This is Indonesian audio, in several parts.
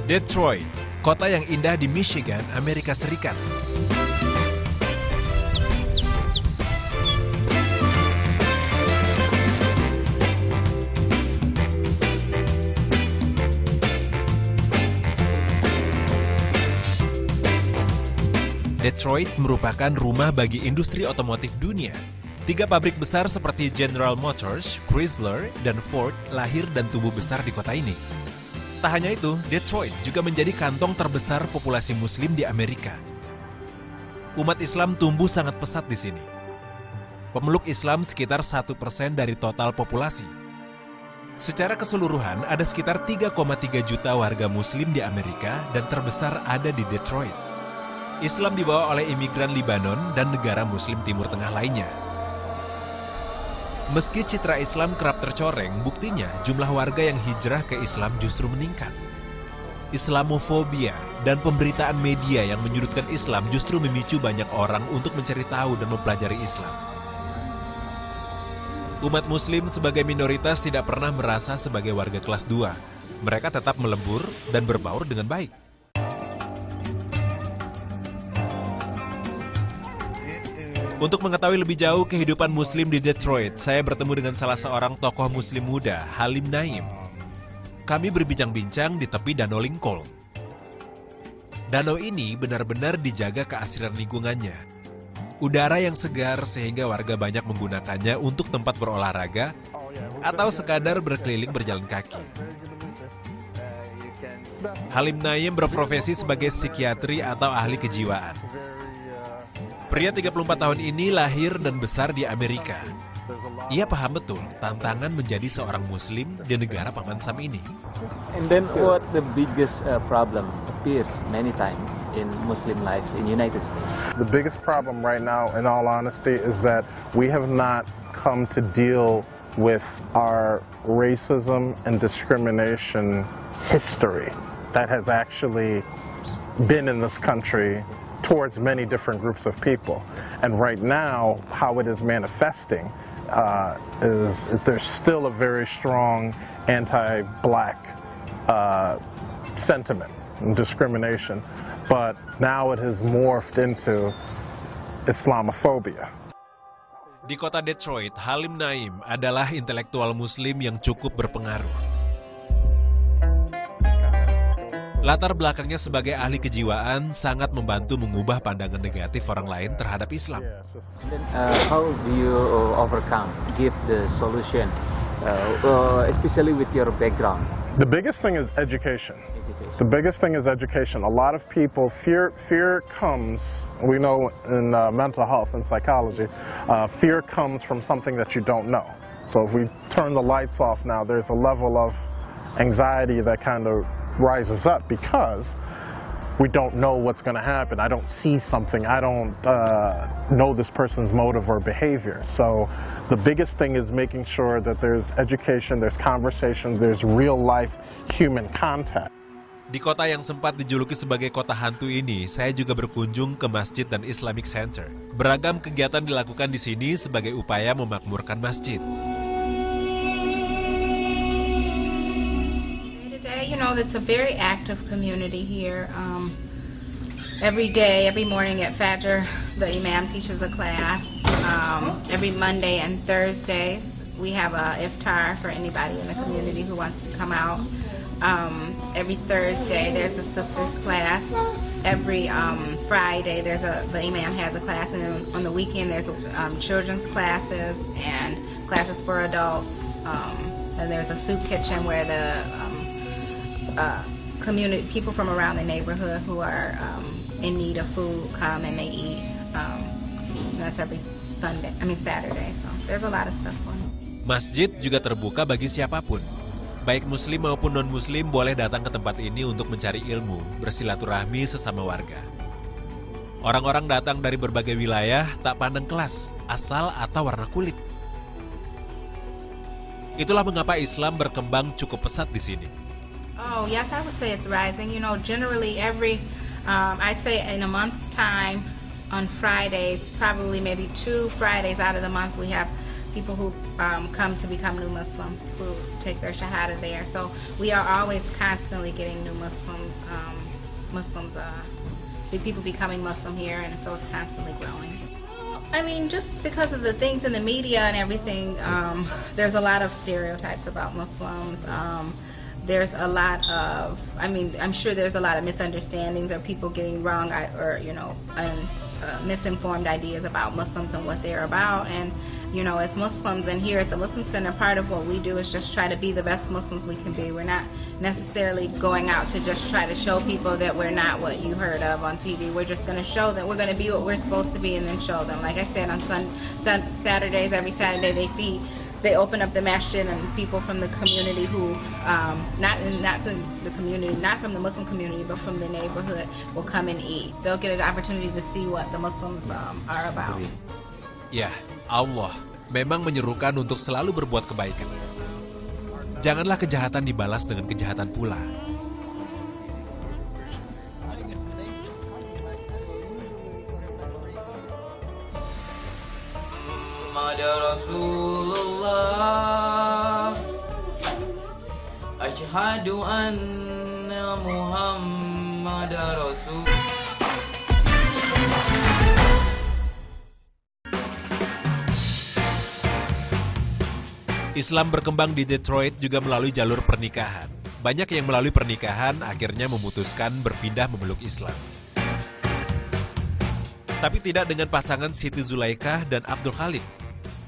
Detroit, kota yang indah di Michigan, Amerika Serikat. Detroit merupakan rumah bagi industri otomotif dunia. 3 pabrik besar seperti General Motors, Chrysler, dan Ford lahir dan tumbuh besar di kota ini. Tak hanya itu, Detroit juga menjadi kantong terbesar populasi Muslim di Amerika. Umat Islam tumbuh sangat pesat di sini. Pemeluk Islam sekitar 1% dari total populasi. Secara keseluruhan, ada sekitar 3,3 juta warga Muslim di Amerika dan terbesar ada di Detroit. Islam dibawa oleh imigran Lebanon dan negara Muslim Timur Tengah lainnya. Meski citra Islam kerap tercoreng, buktinya jumlah warga yang hijrah ke Islam justru meningkat. Islamofobia dan pemberitaan media yang menyudutkan Islam justru memicu banyak orang untuk mencari tahu dan mempelajari Islam. Umat Muslim sebagai minoritas tidak pernah merasa sebagai warga kelas 2. Mereka tetap melebur dan berbaur dengan baik. Untuk mengetahui lebih jauh kehidupan Muslim di Detroit, saya bertemu dengan salah seorang tokoh Muslim muda, Halim Naim. Kami berbincang-bincang di tepi Danau Lincoln. Danau ini benar-benar dijaga keasrian lingkungannya. Udara yang segar sehingga warga banyak menggunakannya untuk tempat berolahraga atau sekadar berkeliling berjalan kaki. Halim Naim berprofesi sebagai psikiatri atau ahli kejiwaan. Pria 34 tahun ini lahir dan besar di Amerika. Ia paham betul tantangan menjadi seorang Muslim di negara Paman Sam ini. And then what the biggest problem appears many times in Muslim life in United States? The biggest problem right now, in all honesty, is that we have not come to deal with our racism and discrimination history that has actually been in this country towards many different groups of people. And right now, how it is manifesting is there's still a very strong anti-black sentiment and discrimination, but now it has morphed into Islamophobia. Di kota Detroit, Halim Naim adalah intelektual Muslim yang cukup berpengaruh. Latar belakangnya sebagai ahli kejiwaan sangat membantu mengubah pandangan negatif orang lain terhadap Islam. How do you overcome, give the solution, especially with your background? The biggest thing is education. The biggest thing is education. A lot of people, fear comes, we know in mental health and psychology, fear comes from something that you don't know. So if we turn the lights off now, there's a level of anxiety that kind of rises up because we don't know what's going to happen. I don't see something. I don't know this person's motive or behavior. So the biggest thing is making sure that there's education, there's conversation, there's real life human contact. Di kota yang sempat dijuluki sebagai kota hantu ini, saya juga berkunjung ke masjid dan Islamic Center. Beragam kegiatan dilakukan di sini sebagai upaya memakmurkan masjid. You know, it's a very active community here. Every day, every morning at Fajr, the Imam teaches a class. Every Monday and Thursdays, we have a iftar for anybody in the community who wants to come out. Every Thursday, there's a sisters class. Every Friday, the Imam has a class, and then on the weekend, there's children's classes and classes for adults. And there's a soup kitchen where the community people from around the neighborhood who are in need of food come and they eat. That's every Saturday. So there's a lot of stuff going on. Masjid juga terbuka bagi siapapun. Baik muslim maupun non-muslim boleh datang ke tempat ini untuk mencari ilmu, bersilaturahmi sesama warga. Orang-orang datang dari berbagai wilayah, tak pandang kelas, asal atau warna kulit. Itulah mengapa Islam berkembang cukup pesat di sini. Oh, yes, I would say it's rising. You know, generally I'd say in a month's time, on Fridays, probably maybe 2 Fridays out of the month, we have people who come to become new Muslim, who take their Shahada there. So we are always constantly getting new Muslims, people becoming Muslim here, and so it's constantly growing. I mean, just because of the things in the media and everything, there's a lot of stereotypes about Muslims. There's a lot of, I'm sure there's a lot of misunderstandings or people getting wrong misinformed ideas about Muslims and what they're about. And, you know, as Muslims and here at the Muslim Center, part of what we do is just try to be the best Muslims we can be. We're not necessarily going out to just try to show people that we're not what you heard of on TV. We're just going to show that we're going to be what we're supposed to be and then show them. Like I said, on Saturdays, every Saturday they open up the masjid, and people from the community who, not from the Muslim community, but from the neighborhood, will come and eat. They'll get an opportunity to see what the Muslims are about. Ya, Allah memang menyerukan untuk selalu berbuat kebaikan. Janganlah kejahatan dibalas dengan kejahatan pula. Rasulullah, asyhadu anna Muhammadar Rasul. Islam berkembang di Detroit juga melalui jalur pernikahan. Banyak yang melalui pernikahan akhirnya memutuskan berpindah memeluk Islam. Tapi tidak dengan pasangan Siti Zulaikah dan Abdul Khalid.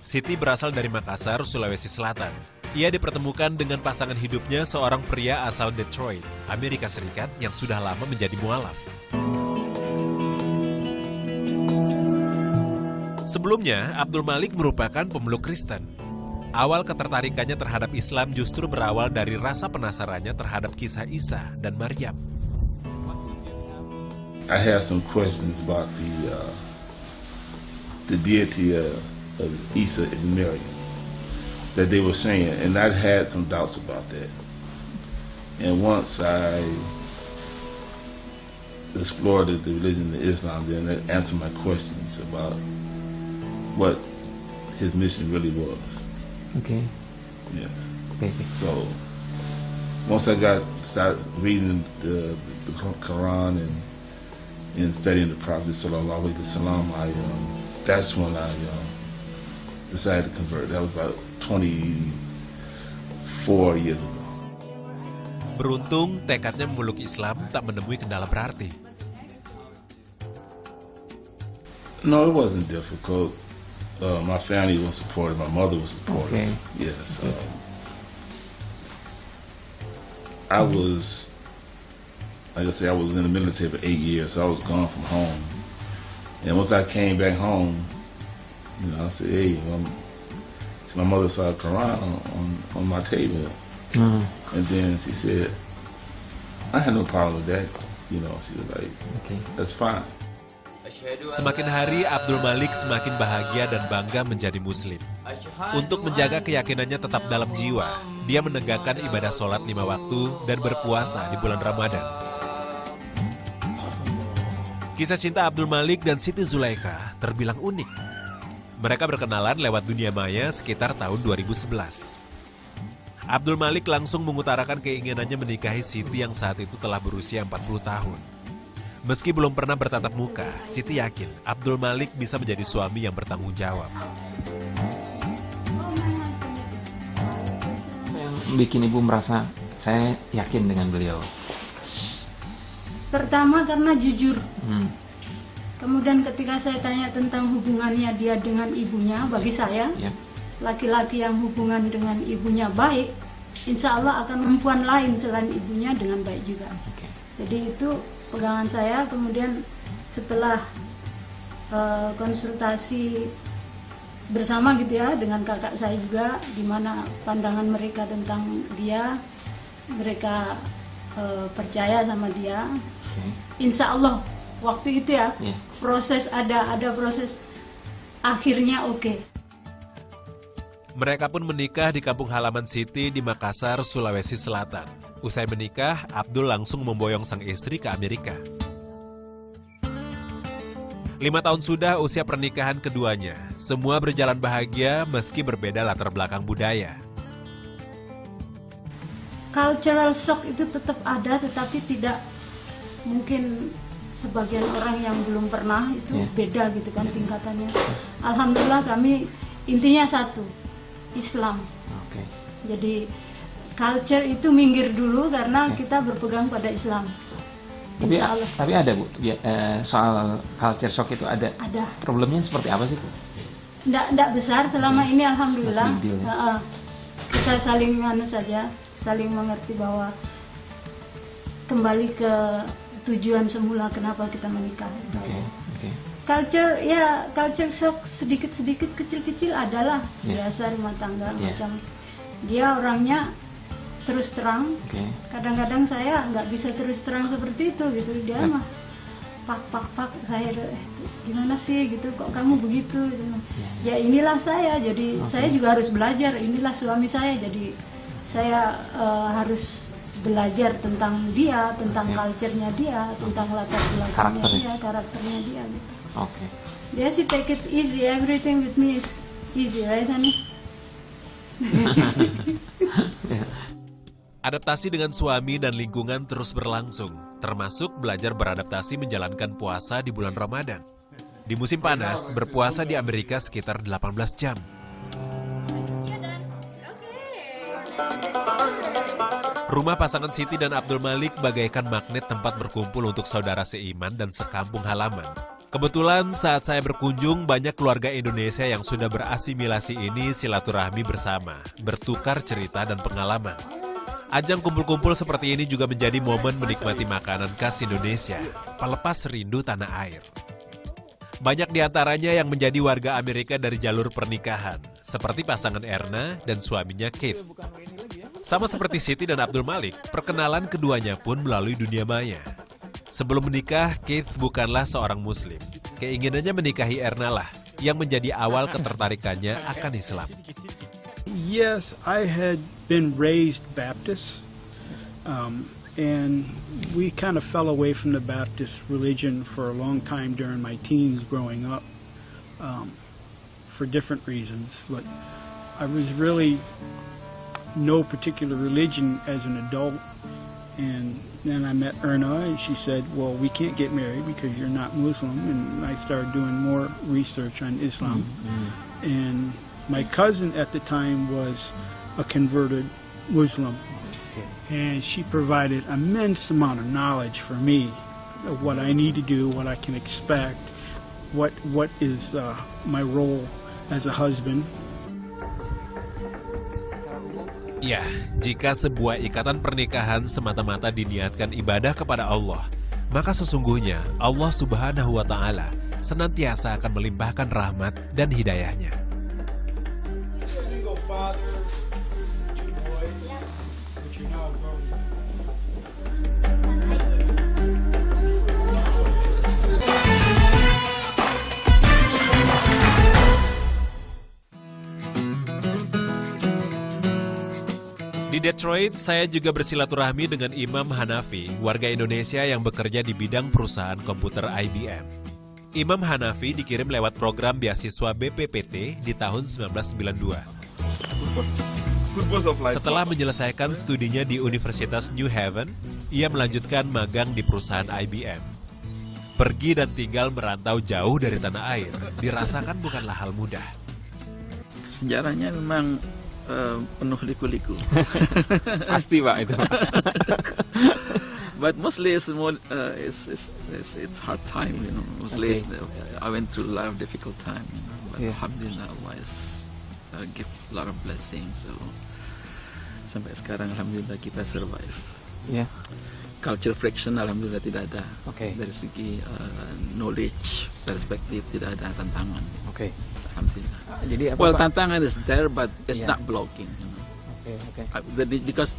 Siti berasal dari Makassar, Sulawesi Selatan. Ia dipertemukan dengan pasangan hidupnya, seorang pria asal Detroit, Amerika Serikat yang sudah lama menjadi mualaf. Sebelumnya, Abdul Malik merupakan pemeluk Kristen. Awal ketertarikannya terhadap Islam justru berawal dari rasa penasarannya terhadap kisah Isa dan Maryam. I have some questions about the deity of Isa and Maryam that they were saying, and I had some doubts about that. And once I explored the religion of Islam, then that answered my questions about what his mission really was. Okay. Yes. Okay. So once I started reading the Quran and studying the Prophet Sallallahu Alaihi Wasallam, that's when I decided to convert. That was about 24 years ago. Beruntung tekadnya memeluk Islam tak menemui kendala berarti. No, it wasn't difficult. My family was supportive. My mother was supportive. Okay. Yes. I was, like I said, I was in the military for 8 years, so I was gone from home. And once I came back home, I said, hey, my mother saw a Quran on my table. And then she said, I had no problem with that. She was like, okay, that's fine. Semakin hari, Abdul Malik semakin bahagia dan bangga menjadi Muslim. Untuk menjaga keyakinannya tetap dalam jiwa, dia menegakkan ibadah sholat 5 waktu dan berpuasa di bulan Ramadan. Kisah cinta Abdul Malik dan Siti Zulaikah terbilang unik. Mereka berkenalan lewat dunia maya sekitar tahun 2011. Abdul Malik langsung mengutarakan keinginannya menikahi Siti yang saat itu telah berusia 40 tahun. Meski belum pernah bertatap muka, Siti yakin Abdul Malik bisa menjadi suami yang bertanggung jawab. Yang bikin ibu merasa saya yakin dengan beliau? Pertama karena jujur. Kemudian ketika saya tanya tentang hubungannya dia dengan ibunya, bagi saya, laki-laki yang hubungan dengan ibunya baik, insya Allah akan perempuan lain selain ibunya dengan baik juga. Jadi itu pegangan saya. Kemudian setelah konsultasi bersama gitu ya dengan kakak saya juga, gimana pandangan mereka tentang dia, mereka percaya sama dia. Insya Allah waktu itu ya proses ada proses akhirnya oke. Mereka pun menikah di kampung halaman Siti di Makassar, Sulawesi Selatan. Usai menikah, Abdul langsung memboyong sang istri ke Amerika. 5 tahun sudah usia pernikahan keduanya. Semua berjalan bahagia meski berbeda latar belakang budaya. Cultural shock itu tetap ada, tetapi tidak mungkin sebagian orang yang belum pernah itu beda gitu kan tingkatannya. Alhamdulillah kami intinya satu, Islam. Jadi culture itu minggir dulu karena kita berpegang pada Islam. Tapi ada Bu, soal culture shock itu ada. Problemnya seperti apa sih Bu? Nggak besar selama ini alhamdulillah. Kita saling saling mengerti bahwa kembali ke tujuan semula kenapa kita menikah. Culture shock sedikit-sedikit kecil-kecil adalah biasa rumah tangga macam dia orangnya terus terang. Kadang-kadang saya nggak bisa terus terang seperti itu gitu. Dia mah pak saya gimana sih gitu, kok kamu begitu gitu. Ya inilah saya, jadi saya juga harus belajar. Inilah suami saya, jadi saya harus belajar tentang dia, tentang culture-nya dia, tentang latar belakangnya dia, karakternya dia gitu. Dia sih take it easy, everything with me is easy, right honey? Adaptasi dengan suami dan lingkungan terus berlangsung, termasuk belajar beradaptasi menjalankan puasa di bulan Ramadan. Di musim panas, berpuasa di Amerika sekitar 18 jam. Rumah pasangan Siti dan Abdul Malik bagaikan magnet tempat berkumpul untuk saudara seiman dan sekampung halaman. Kebetulan saat saya berkunjung, banyak keluarga Indonesia yang sudah berasimilasi ini silaturahmi bersama, bertukar cerita dan pengalaman. Ajang kumpul-kumpul seperti ini juga menjadi momen menikmati makanan khas Indonesia, pelepas rindu tanah air. Banyak diantaranya yang menjadi warga Amerika dari jalur pernikahan, seperti pasangan Erna dan suaminya Keith. Sama seperti Siti dan Abdul Malik, perkenalan keduanya pun melalui dunia maya. Sebelum menikah, Keith bukanlah seorang muslim. Keinginannya menikahi Erna lah yang menjadi awal ketertarikannya akan Islam. Yes, I had been raised Baptist, and we kind of fell away from the Baptist religion for a long time during my teens growing up, for different reasons. But I was really no particular religion as an adult, and then I met Erna, and she said, well, we can't get married because you're not Muslim, and I started doing more research on Islam. And my cousin at the time was a converted Muslim, and she provided immense amount of knowledge for me of what I need to do, what I can expect, what is my role as a husband. Ya, jika sebuah ikatan pernikahan semata-mata diniatkan ibadah kepada Allah, maka sesungguhnya Allah Subhanahu wa Ta'ala senantiasa akan melimpahkan rahmat dan hidayahnya. Di Detroit, saya juga bersilaturahmi dengan Imam Hanafi, warga Indonesia yang bekerja di bidang perusahaan komputer IBM. Imam Hanafi dikirim lewat program beasiswa BPPT di tahun 1992. Setelah menyelesaikan studinya di Universitas New Haven, ia melanjutkan magang di perusahaan IBM. Pergi dan tinggal merantau jauh dari tanah air, dirasakan bukanlah hal mudah. Sejarahnya memang penuh liku-liku. Pasti Pak itu. But mostly it's hard time, you know. Mostly I went through a lot of difficult time, you know. But alhamdulillah Allah is give a lot of blessings. So sampai sekarang alhamdulillah kita survive. Culture friction alhamdulillah tidak ada. Dari segi knowledge, perspektif tidak ada tantangan. Alhamdulillah. Jadi apa, well, Pak? tantangan is there, but it's not blocking. Okay. Because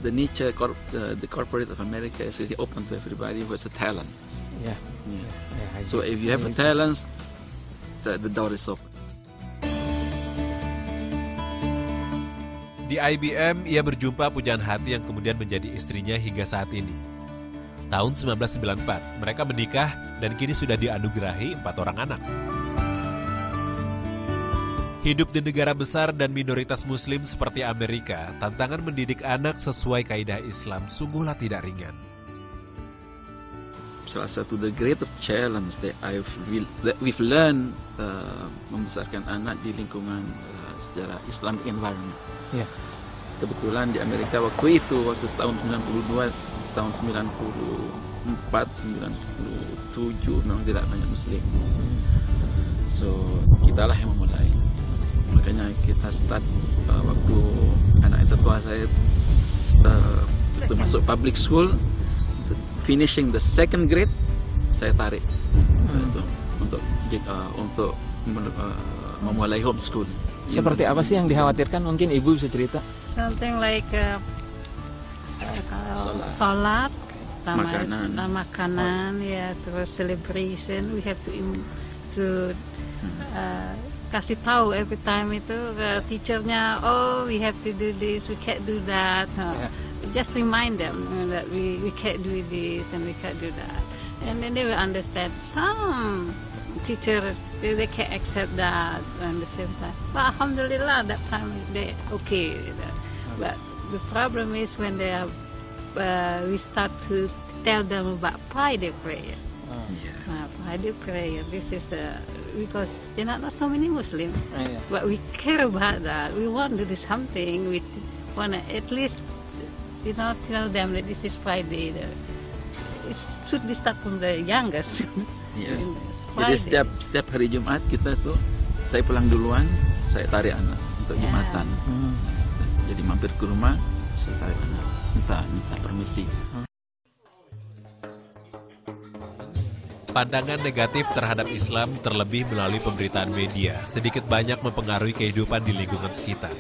the nature, the corporate of America is really open to everybody who has a talent. Yeah. So if you have a talent, the door is open. Di IBM, ia berjumpa pujaan hati yang kemudian menjadi istrinya hingga saat ini. Tahun 1994, mereka menikah dan kini sudah dianugerahi 4 orang anak. Hidup di negara besar dan minoritas muslim seperti Amerika, tantangan mendidik anak sesuai kaidah Islam sungguhlah tidak ringan. Salah satu the greater challenge that we've learned membesarkan anak di lingkungan secara Islamic environment. Yeah. Kebetulan di Amerika waktu itu, waktu tahun 92, tahun 94, 97 memang tidak banyak muslim. So kitalah yang memulai. Makanya kita start waktu anak tertua saya itu masuk public school, finishing the 2nd grade, saya tarik untuk memulai homeschool. Seperti apa sih yang dikhawatirkan? Mungkin Ibu bisa cerita. Something like salat, makanan, ya, terus celebration. We have to kasih tahu every time itu ke teachernya, oh we have to do this, we can't do that. Just remind them that we can't do this and we can't do that, and then they will understand. Some teacher they can accept that at the same time. But alhamdulillah that time they okay. But the problem is when they are, we start to tell them about Friday prayer. Friday prayer. This is because there are not so many Muslims, but we care about that. We want to do something. We want to at least, tell them that this is Friday. It should be start from the youngest. Yes. Jadi setiap hari Jumat kita tuh, saya pulang duluan, saya tarik anak untuk Jumatan. Jadi mampir ke rumah, saya tarik anak, minta permisi. Pandangan negatif terhadap Islam terlebih melalui pemberitaan media sedikit banyak mempengaruhi kehidupan di lingkungan sekitar.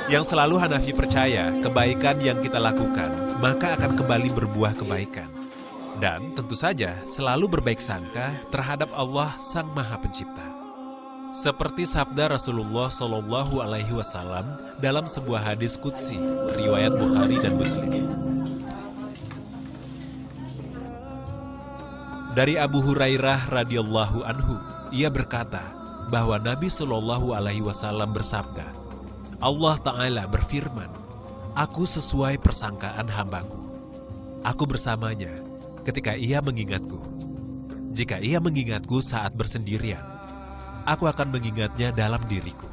Yang selalu Hanafi percaya, kebaikan yang kita lakukan, maka akan kembali berbuah kebaikan. Dan tentu saja selalu berbaik sangka terhadap Allah Sang Maha Pencipta. Seperti sabda Rasulullah SAW dalam sebuah hadis qudsi, riwayat Bukhari dan Muslim. Dari Abu Hurairah radhiyallahu anhu, ia berkata bahwa Nabi SAW bersabda, Allah Ta'ala berfirman, aku sesuai persangkaan hambaku. Aku bersamanya ketika ia mengingatku. Jika ia mengingatku saat bersendirian, aku akan mengingatnya dalam diriku.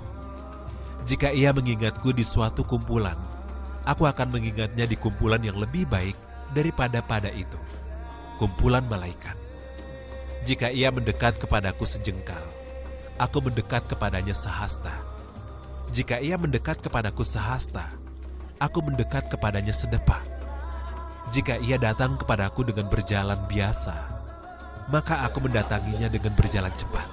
Jika ia mengingatku di suatu kumpulan, aku akan mengingatnya di kumpulan yang lebih baik daripada pada itu, kumpulan malaikat. Jika ia mendekat kepadaku sejengkal, aku mendekat kepadanya sehasta. Jika ia mendekat kepadaku sehasta, aku mendekat kepadanya sedepa. Jika ia datang kepadaku dengan berjalan biasa, maka aku mendatanginya dengan berjalan cepat.